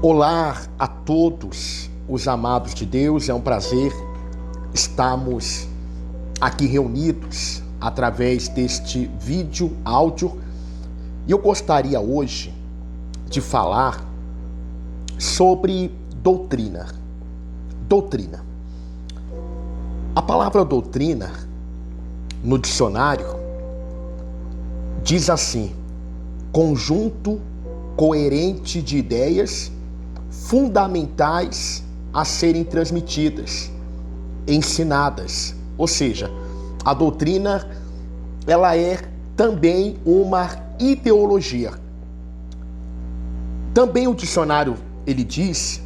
Olá a todos os amados de Deus, é um prazer estarmos aqui reunidos através deste vídeo, áudio, e eu gostaria hoje de falar sobre doutrina. Doutrina. A palavra doutrina, no dicionário, diz assim: conjunto coerente de ideias fundamentais a serem transmitidas, ensinadas. Ou seja, a doutrina, ela é também uma ideologia. Também o dicionário, ele diz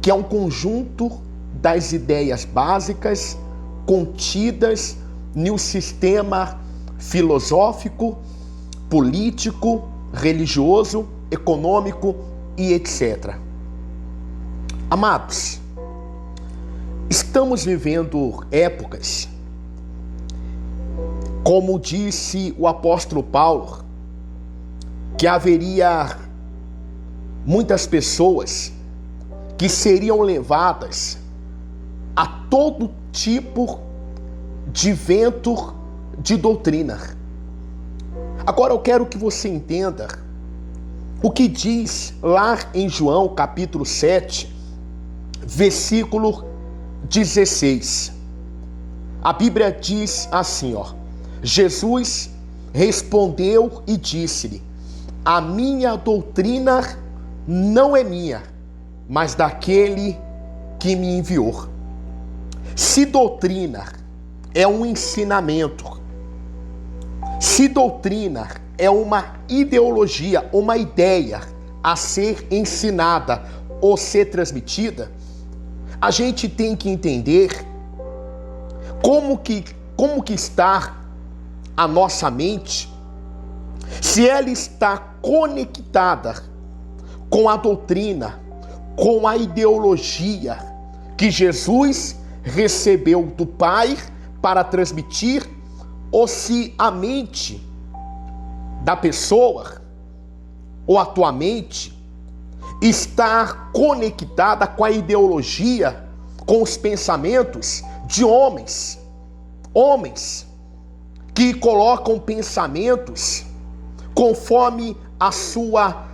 que é um conjunto das ideias básicas contidas no sistema filosófico, político, religioso, econômico e etc. Amados, estamos vivendo épocas, como disse o apóstolo Paulo, que haveria muitas pessoas que seriam levadas a todo tipo de vento de doutrina. Agora eu quero que você entenda o que diz lá em João capítulo 7, versículo 16. A Bíblia diz assim, Jesus respondeu e disse-lhe: a minha doutrina não é minha, mas daquele que me enviou. Se doutrina é um ensinamento, se doutrina é uma ideologia, uma ideia a ser ensinada ou ser transmitida, a gente tem que entender como que está a nossa mente, se ela está conectada com a doutrina, com a ideologia que Jesus recebeu do Pai para transmitir, ou se a mente da pessoa ou a tua mente está conectada com a ideologia, com os pensamentos de homens que colocam pensamentos conforme a sua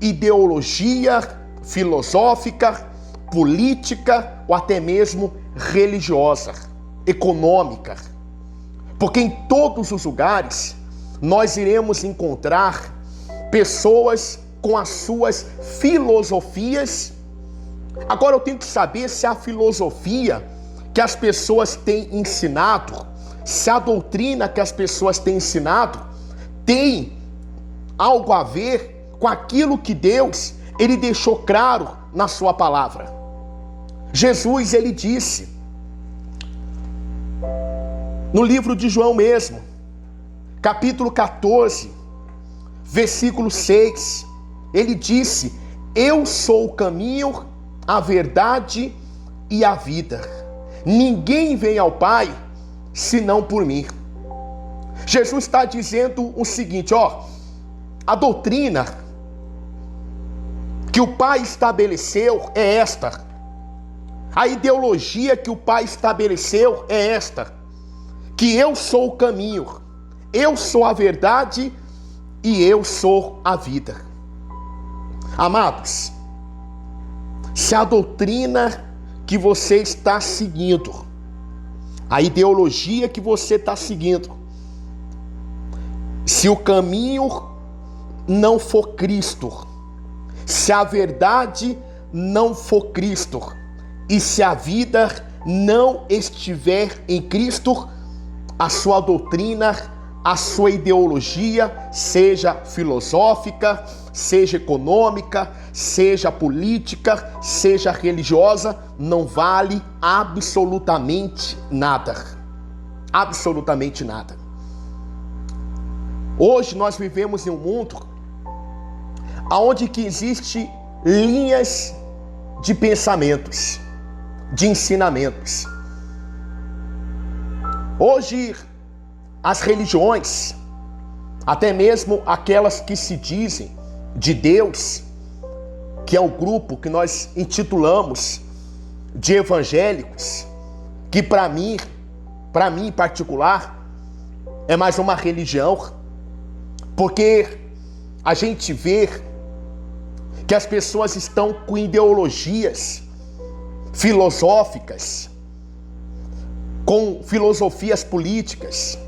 ideologia filosófica, política ou até mesmo religiosa, econômica. Porque em todos os lugares nós iremos encontrar pessoas com as suas filosofias. Agora eu tenho que saber se a filosofia que as pessoas têm ensinado, se a doutrina que as pessoas têm ensinado tem algo a ver com aquilo que Deus, ele deixou claro na sua palavra. Jesus, ele disse no livro de João mesmo, capítulo 14, versículo 6, ele disse: eu sou o caminho, a verdade e a vida. Ninguém vem ao Pai senão por mim. Jesus está dizendo o seguinte, a doutrina que o Pai estabeleceu é esta. A ideologia que o Pai estabeleceu é esta: que eu sou o caminho, eu sou a verdade e eu sou a vida. Amados, se a doutrina que você está seguindo, a ideologia que você está seguindo, se o caminho não for Cristo, se a verdade não for Cristo e se a vida não estiver em Cristo, a sua doutrina, a sua ideologia, seja filosófica, seja econômica, seja política, seja religiosa, não vale absolutamente nada. Absolutamente nada. Hoje nós vivemos em um mundo onde que existe linhas de pensamentos, de ensinamentos. Hoje as religiões, até mesmo aquelas que se dizem de Deus, que é o grupo que nós intitulamos de evangélicos, que para mim em particular, é mais uma religião, porque a gente vê que as pessoas estão com ideologias filosóficas, com filosofias políticas,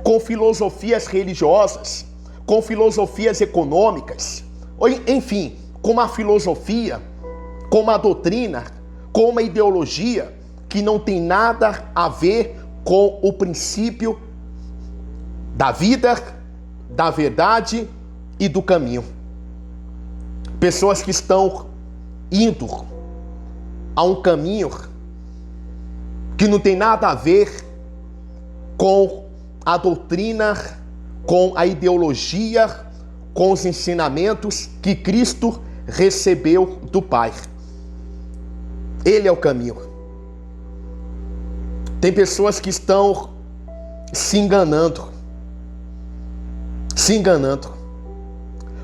com filosofias religiosas, com filosofias econômicas, enfim, com uma filosofia, com uma doutrina, com uma ideologia que não tem nada a ver com o princípio da vida, da verdade e do caminho. Pessoas que estão indo a um caminho que não tem nada a ver com a doutrina, com a ideologia, com os ensinamentos que Cristo recebeu do Pai. Ele é o caminho. Tem pessoas que estão se enganando,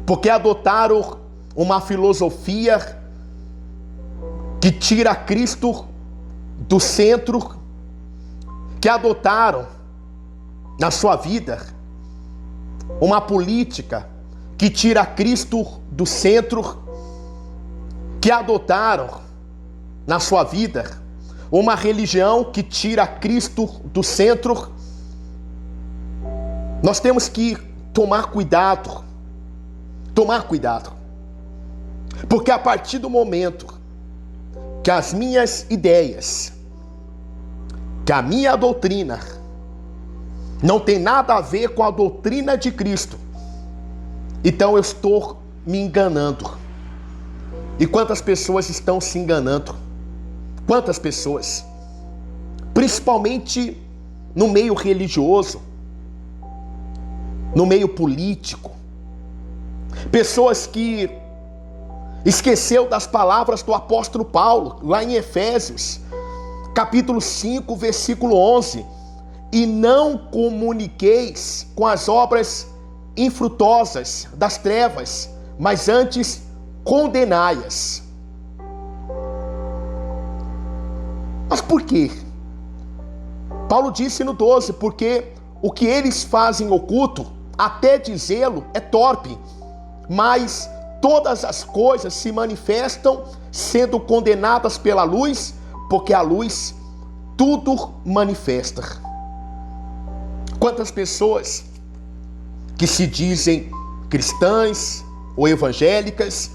porque adotaram uma filosofia que tira Cristo do centro, que adotaram na sua vida uma política que tira Cristo do centro, que adotaram na sua vida uma religião que tira Cristo do centro. Nós temos que tomar cuidado, porque a partir do momento que as minhas ideias, que a minha doutrina não tem nada a ver com a doutrina de Cristo, então eu estou me enganando. E quantas pessoas estão se enganando? Quantas pessoas? Principalmente no meio religioso, no meio político. Pessoas que esqueceu das palavras do apóstolo Paulo, lá em Efésios, capítulo 5, versículo 11. E não comuniqueis com as obras infrutosas das trevas, mas antes condenai-as. Mas por quê? Paulo disse no 12, porque o que eles fazem oculto, até dizê-lo, é torpe, mas todas as coisas se manifestam sendo condenadas pela luz, porque a luz tudo manifesta. Quantas pessoas que se dizem cristãs ou evangélicas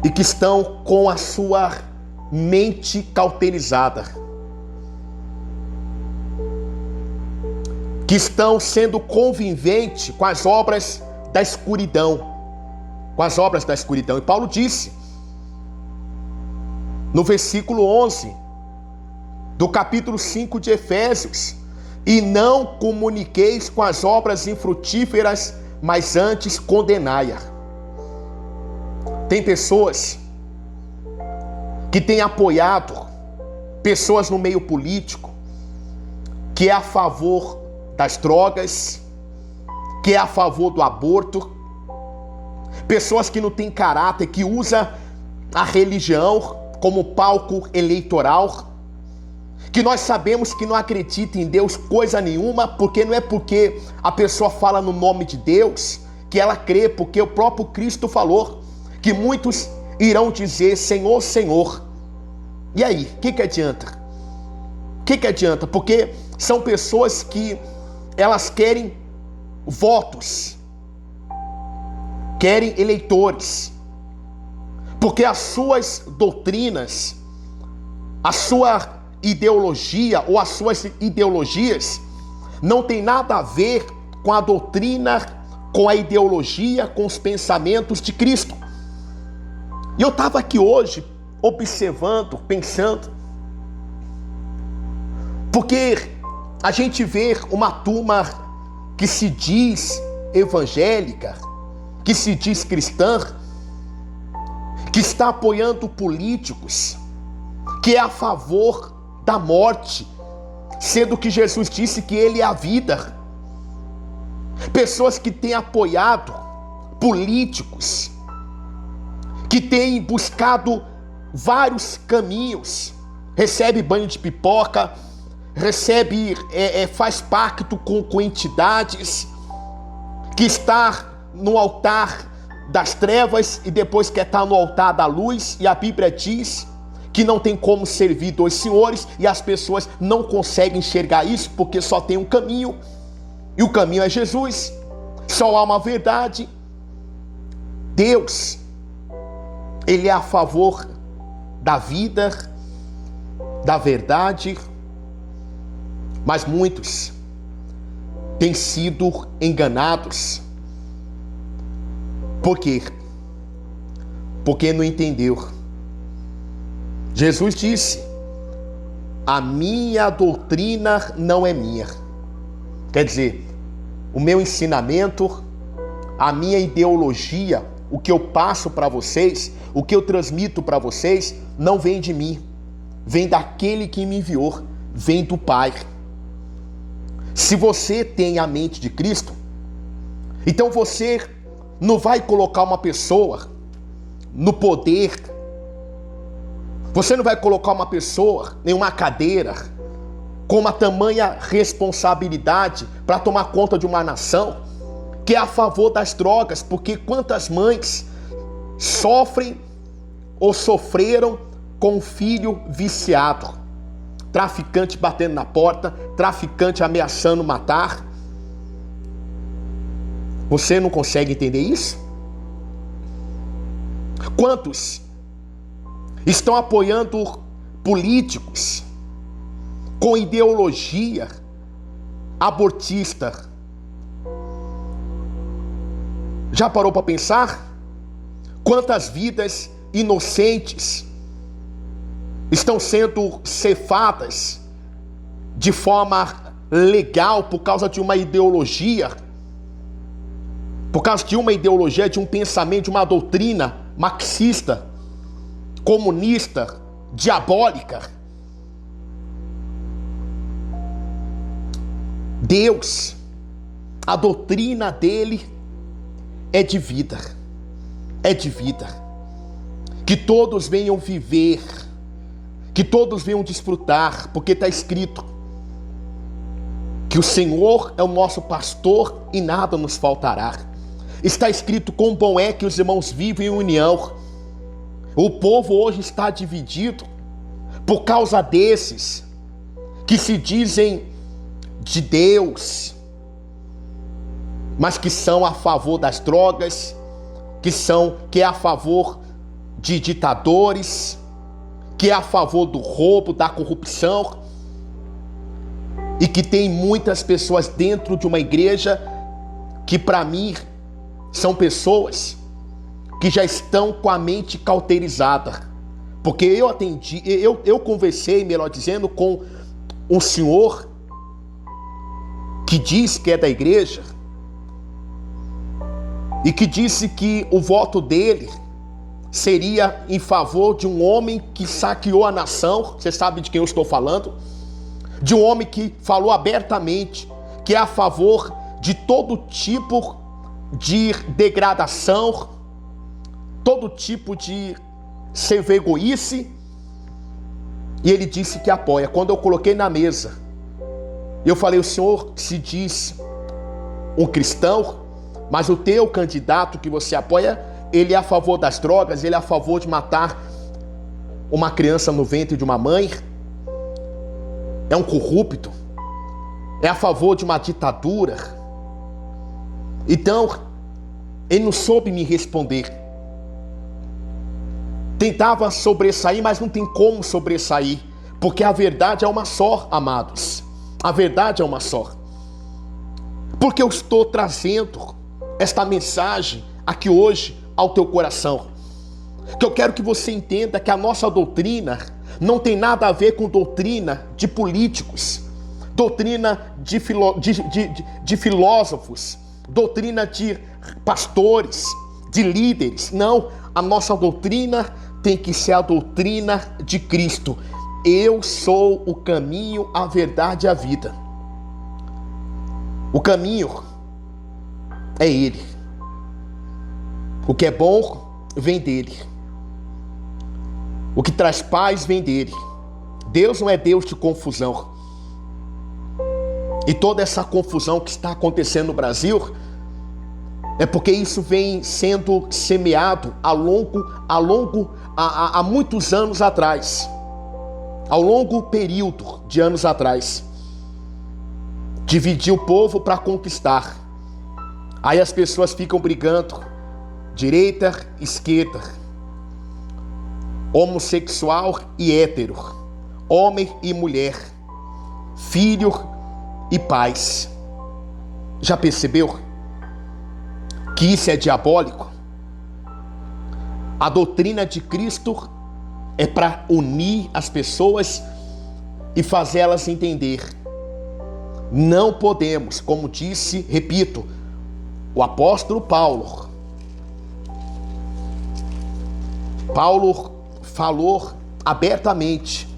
e que estão com a sua mente cauterizada, que estão sendo conviventes com as obras da escuridão, E Paulo disse no versículo 11 do capítulo 5 de Efésios: e não comuniqueis com as obras infrutíferas, mas antes condenai-a. Tem pessoas que têm apoiado pessoas no meio político que é a favor das drogas, que é a favor do aborto, pessoas que não têm caráter, que usam a religião como palco eleitoral, que nós sabemos que não acredita em Deus coisa nenhuma, porque não é porque a pessoa fala no nome de Deus que ela crê, porque o próprio Cristo falou que muitos irão dizer Senhor, Senhor. E aí, o que adianta? O que adianta? Porque são pessoas que elas querem votos, querem eleitores, porque as suas doutrinas, a sua ideologia ou as suas ideologias não tem nada a ver com a doutrina, com a ideologia, com os pensamentos de Cristo. E eu estava aqui hoje observando, pensando, porque a gente vê uma turma que se diz evangélica, que se diz cristã, que está apoiando políticos, que é a favor da morte, sendo que Jesus disse que Ele é a vida. Pessoas que têm apoiado políticos que tem buscado vários caminhos, recebe banho de pipoca, faz pacto com entidades, que está no altar das trevas e depois quer estar no altar da luz, e a Bíblia diz que não tem como servir dois senhores, e as pessoas não conseguem enxergar isso porque só tem um caminho, e o caminho é Jesus. Só há uma verdade. Deus, Ele é a favor da vida, da verdade, mas muitos têm sido enganados. Por quê? Porque não entendeu. Jesus disse: a minha doutrina não é minha. Quer dizer, o meu ensinamento, a minha ideologia, o que eu passo para vocês, o que eu transmito para vocês, não vem de mim, vem daquele que me enviou, vem do Pai. Se você tem a mente de Cristo, então você não vai colocar uma pessoa no poder, você não vai colocar uma pessoa em uma cadeira com uma tamanha responsabilidade para tomar conta de uma nação que é a favor das drogas, porque quantas mães sofrem ou sofreram com um filho viciado, traficante batendo na porta, traficante ameaçando matar. Você não consegue entender isso? Quantos estão apoiando políticos com ideologia abortista? Já parou para pensar? Quantas vidas inocentes estão sendo ceifadas de forma legal por causa de uma ideologia, de um pensamento, de uma doutrina marxista, comunista, diabólica? Deus, a doutrina dele é de vida, que todos venham viver, que todos venham desfrutar, porque está escrito que o Senhor é o nosso pastor e nada nos faltará. Está escrito quão bom é que os irmãos vivem em união. O povo hoje está dividido por causa desses que se dizem de Deus, mas que são a favor das drogas, que é a favor de ditadores, que é a favor do roubo, da corrupção, e que tem muitas pessoas dentro de uma igreja que, para mim, são pessoas que já estão com a mente cauterizada, porque eu conversei, melhor dizendo, com um senhor que diz que é da igreja e que disse que o voto dele seria em favor de um homem que saqueou a nação. Você sabe de quem eu estou falando? De um homem que falou abertamente que é a favor de todo tipo de degradação, todo tipo de ser egoísta, e ele disse que apoia. Quando eu coloquei na mesa, eu falei: o senhor se diz um cristão, mas o teu candidato que você apoia, ele é a favor das drogas, ele é a favor de matar uma criança no ventre de uma mãe, é um corrupto, é a favor de uma ditadura. Então, ele não soube me responder. Tentava sobressair, mas não tem como sobressair, porque a verdade é uma só, amados. A verdade é uma só. Porque eu estou trazendo esta mensagem aqui hoje ao teu coração, que eu quero que você entenda que a nossa doutrina não tem nada a ver com doutrina de políticos, doutrina de filósofos, doutrina de pastores, de líderes. Não, a nossa doutrina tem que ser a doutrina de Cristo. Eu sou o caminho, a verdade e a vida. O caminho é Ele. O que é bom vem dele. O que traz paz vem dele. Deus não é Deus de confusão. E toda essa confusão que está acontecendo no Brasil é porque isso vem sendo semeado há muitos anos atrás. Ao longo período de anos atrás. Dividir o povo para conquistar. Aí as pessoas ficam brigando. Direita, esquerda. Homossexual e hétero. Homem e mulher. Filho e pais. Já percebeu que isso é diabólico? A doutrina de Cristo é para unir as pessoas e fazê-las entender. Não podemos, como disse, repito, o apóstolo Paulo. Paulo falou abertamente.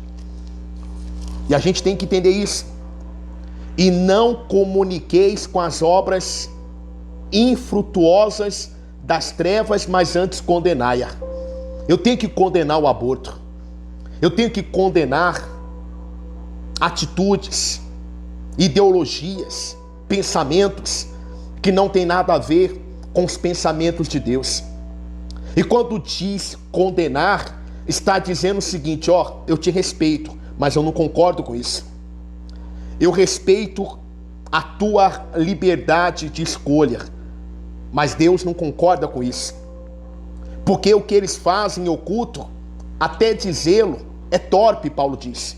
E a gente tem que entender isso. E não comuniqueis com as obras infrutuosas das trevas, mas antes condenai-a. Eu tenho que condenar o aborto. Eu tenho que condenar atitudes, ideologias, pensamentos que não tem nada a ver com os pensamentos de Deus. E quando diz condenar, está dizendo o seguinte, eu te respeito, mas eu não concordo com isso. Eu respeito a tua liberdade de escolha, mas Deus não concorda com isso. Porque o que eles fazem em oculto, até dizê-lo, é torpe, Paulo diz.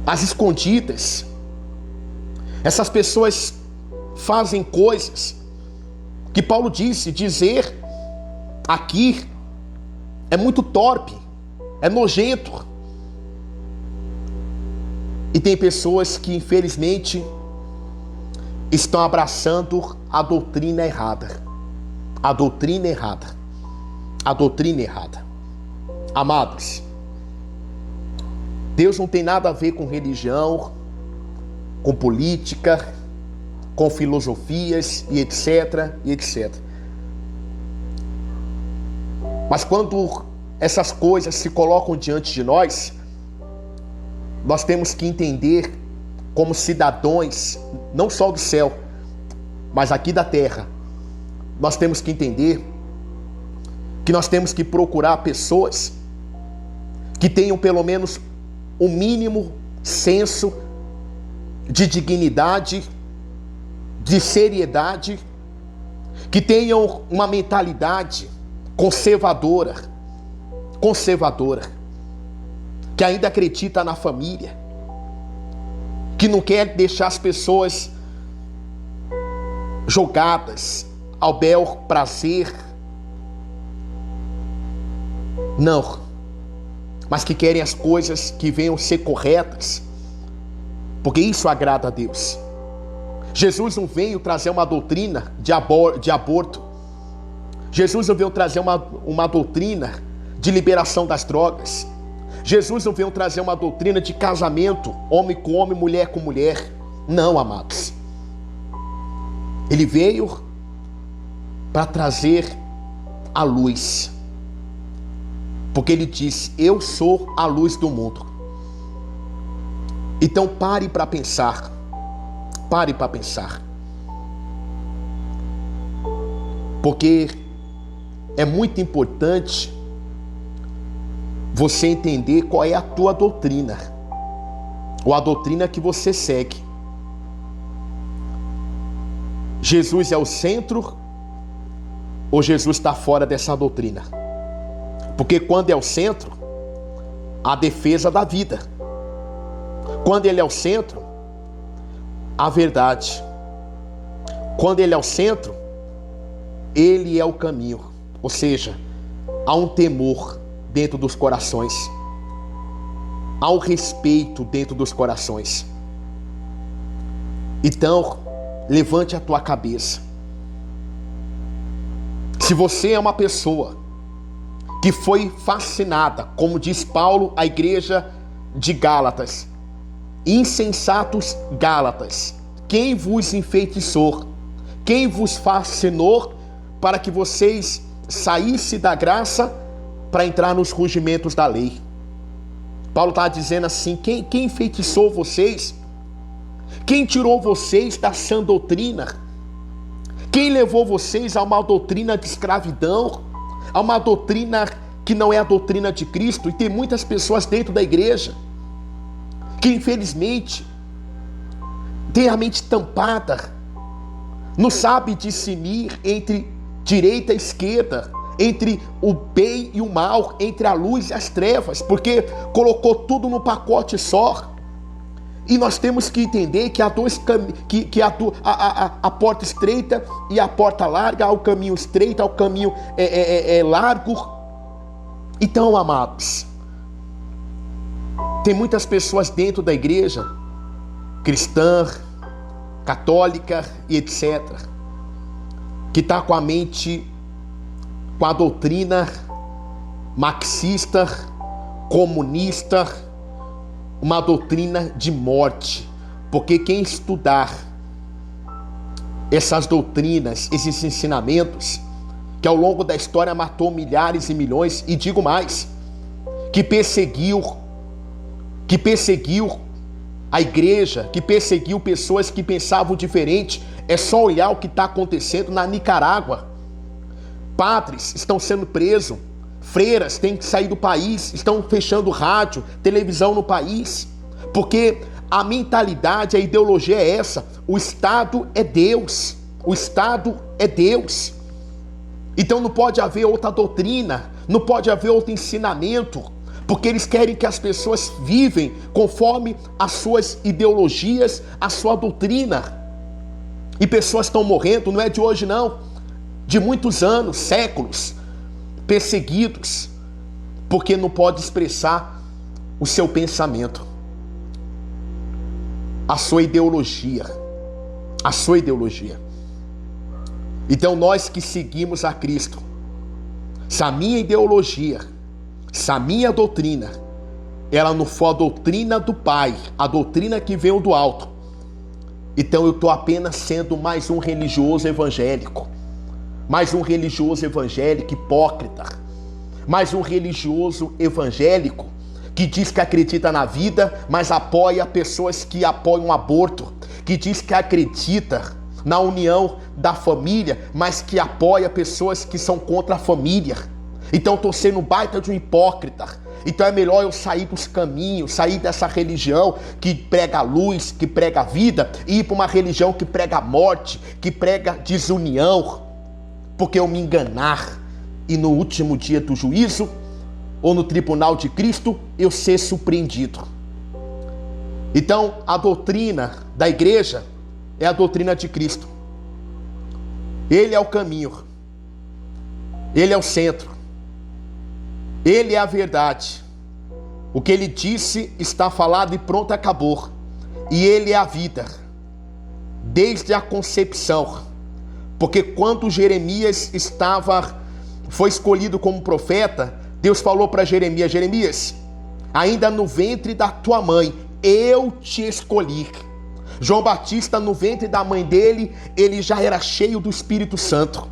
As escondidas. Essas pessoas fazem coisas que Paulo disse, dizer aqui é muito torpe, é nojento. E tem pessoas que infelizmente estão abraçando a doutrina errada. A doutrina errada. A doutrina errada. Amados, Deus não tem nada a ver com religião, com política, com filosofias e etc, e etc. Mas quando essas coisas se colocam diante de nós, nós temos que entender como cidadãos, não só do céu, mas aqui da terra. Nós temos que entender que nós temos que procurar pessoas que tenham pelo menos o mínimo senso de dignidade, de seriedade, que tenham uma mentalidade conservadora, que ainda acredita na família, que não quer deixar as pessoas jogadas ao bel prazer, não, mas que querem as coisas que venham ser corretas, porque isso agrada a Deus. Jesus não veio trazer uma doutrina de aborto. Jesus não veio trazer uma doutrina de liberação das drogas. Jesus não veio trazer uma doutrina de casamento, homem com homem, mulher com mulher. Não, amados. Ele veio para trazer a luz. Porque ele disse, eu sou a luz do mundo. Então pare para pensar. Pare para pensar. Porque é muito importante você entender qual é a tua doutrina, ou a doutrina que você segue. Jesus é o centro, ou Jesus está fora dessa doutrina? Porque quando é o centro, a defesa da vida. Quando ele é o centro, a verdade. Quando ele é o centro, ele é o caminho. Ou seja, há um temor dentro dos corações. Há um respeito dentro dos corações. Então, levante a tua cabeça. Se você é uma pessoa que foi fascinada, como diz Paulo à igreja de Gálatas, insensatos Gálatas, quem vos enfeitiçou? Quem vos fascinou para que vocês saíssem da graça para entrar nos rugimentos da lei. Paulo está dizendo assim: quem enfeitiçou vocês? Quem tirou vocês da sã doutrina? Quem levou vocês a uma doutrina de escravidão? A uma doutrina que não é a doutrina de Cristo? E tem muitas pessoas dentro da igreja que infelizmente tem a mente tampada, não sabe discernir entre direita e esquerda, entre o bem e o mal, entre a luz e as trevas, porque colocou tudo no pacote só. E nós temos que entender que há a porta estreita e a porta larga, há o caminho estreito, há o caminho largo. Então, amados, tem muitas pessoas dentro da igreja, cristã, católica e etc., que está com a mente, com a doutrina marxista, comunista, uma doutrina de morte. Porque quem estudar essas doutrinas, esses ensinamentos, que ao longo da história matou milhares e milhões, e digo mais, que perseguiu a igreja, que perseguiu pessoas que pensavam diferente, é só olhar o que está acontecendo na Nicarágua. Padres estão sendo presos, freiras têm que sair do país, estão fechando rádio, televisão no país, porque a mentalidade, a ideologia é essa: o Estado é Deus, o Estado é Deus. Então não pode haver outra doutrina, não pode haver outro ensinamento, porque eles querem que as pessoas vivem conforme as suas ideologias, a sua doutrina. E pessoas estão morrendo, não é de hoje não, de muitos anos, séculos, perseguidos, porque não pode expressar o seu pensamento, a sua ideologia, a sua ideologia. Então nós que seguimos a Cristo, se a minha ideologia, se a minha doutrina, ela não for a doutrina do Pai, a doutrina que veio do alto, então eu estou apenas sendo mais um religioso evangélico, mais um religioso evangélico hipócrita, mais um religioso evangélico que diz que acredita na vida, mas apoia pessoas que apoiam o aborto, que diz que acredita na união da família, mas que apoia pessoas que são contra a família. Então estou sendo um baita de um hipócrita. Então é melhor eu sair dos caminhos, sair dessa religião que prega a luz, que prega a vida, e ir para uma religião que prega a morte, que prega desunião, porque eu me enganar e no último dia do juízo ou no tribunal de Cristo eu ser surpreendido. Então a doutrina da igreja é a doutrina de Cristo. Ele é o caminho, ele é o centro, ele é a verdade. O que ele disse está falado e pronto, acabou. E ele é a vida, desde a concepção. Porque quando Jeremias foi escolhido como profeta, Deus falou para Jeremias: Jeremias, ainda no ventre da tua mãe eu te escolhi. João Batista, no ventre da mãe dele, ele já era cheio do Espírito Santo.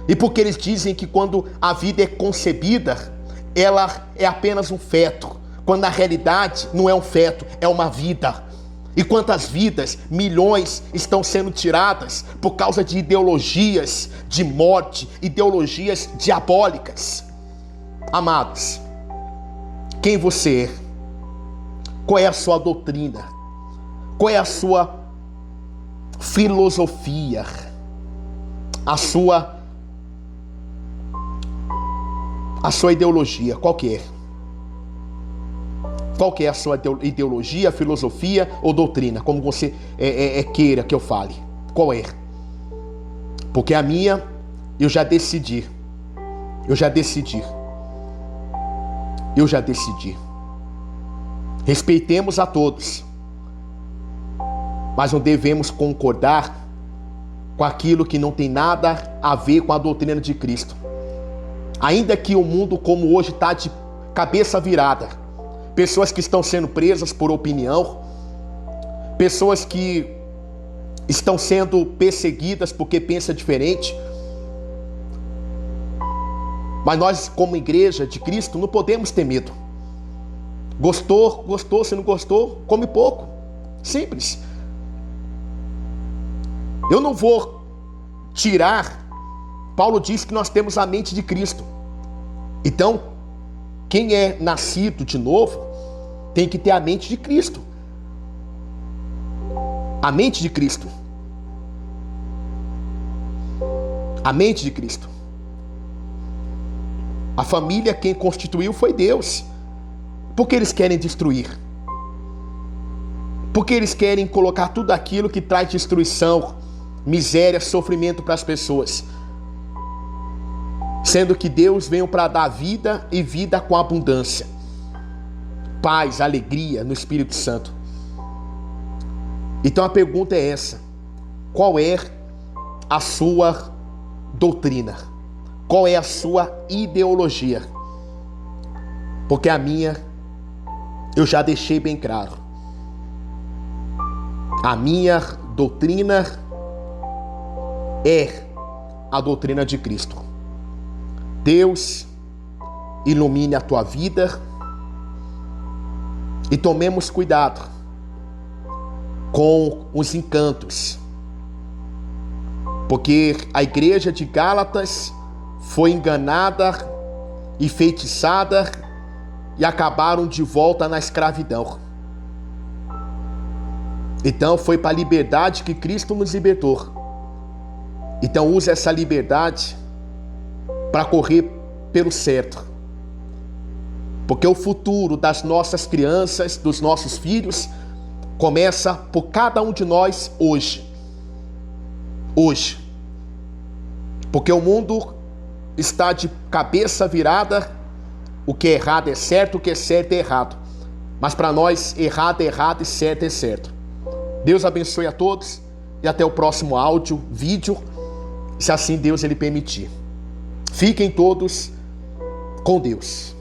E porque eles dizem que quando a vida é concebida, ela é apenas um feto, quando na realidade não é um feto, é uma vida. E quantas vidas, milhões, estão sendo tiradas por causa de ideologias de morte, ideologias diabólicas. Amados, quem você é? Qual é a sua doutrina? Qual é a sua filosofia? A sua ideologia, qual que é? Qual que é a sua ideologia, filosofia ou doutrina? Como você queira que eu fale. Qual é? Porque a minha, eu já decidi. Respeitemos a todos, mas não devemos concordar com aquilo que não tem nada a ver com a doutrina de Cristo. Ainda que o mundo como hoje está de cabeça virada, pessoas que estão sendo presas por opinião, pessoas que estão sendo perseguidas porque pensam diferente, Mas nós, como igreja de Cristo, não podemos ter medo. Gostou, gostou, se não gostou, come pouco. Simples. Eu não vou tirar. Paulo diz que nós temos a mente de Cristo. Então, quem é nascido de novo tem que ter a mente de Cristo. A mente de Cristo. A mente de Cristo. A família, quem constituiu foi Deus. Por que eles querem destruir? Porque eles querem colocar tudo aquilo que traz destruição, miséria, sofrimento para as pessoas. Sendo que Deus veio para dar vida e vida com abundância. Paz, alegria no Espírito Santo. Então a pergunta é essa: qual é a sua doutrina? Qual é a sua ideologia? Porque a minha, eu já deixei bem claro. A minha doutrina é a doutrina de Cristo. Deus ilumine a tua vida e tomemos cuidado com os encantos, porque a igreja de Gálatas foi enganada e feitiçada e acabaram de volta na escravidão. Então foi para a liberdade que Cristo nos libertou. Então use essa liberdade para correr pelo certo. Porque o futuro das nossas crianças, dos nossos filhos, começa por cada um de nós hoje. Hoje. Porque o mundo está de cabeça virada. O que é errado é certo, o que é certo é errado. Mas para nós, errado é errado e certo é certo. Deus abençoe a todos e até o próximo áudio, vídeo, se assim Deus ele permitir. Fiquem todos com Deus.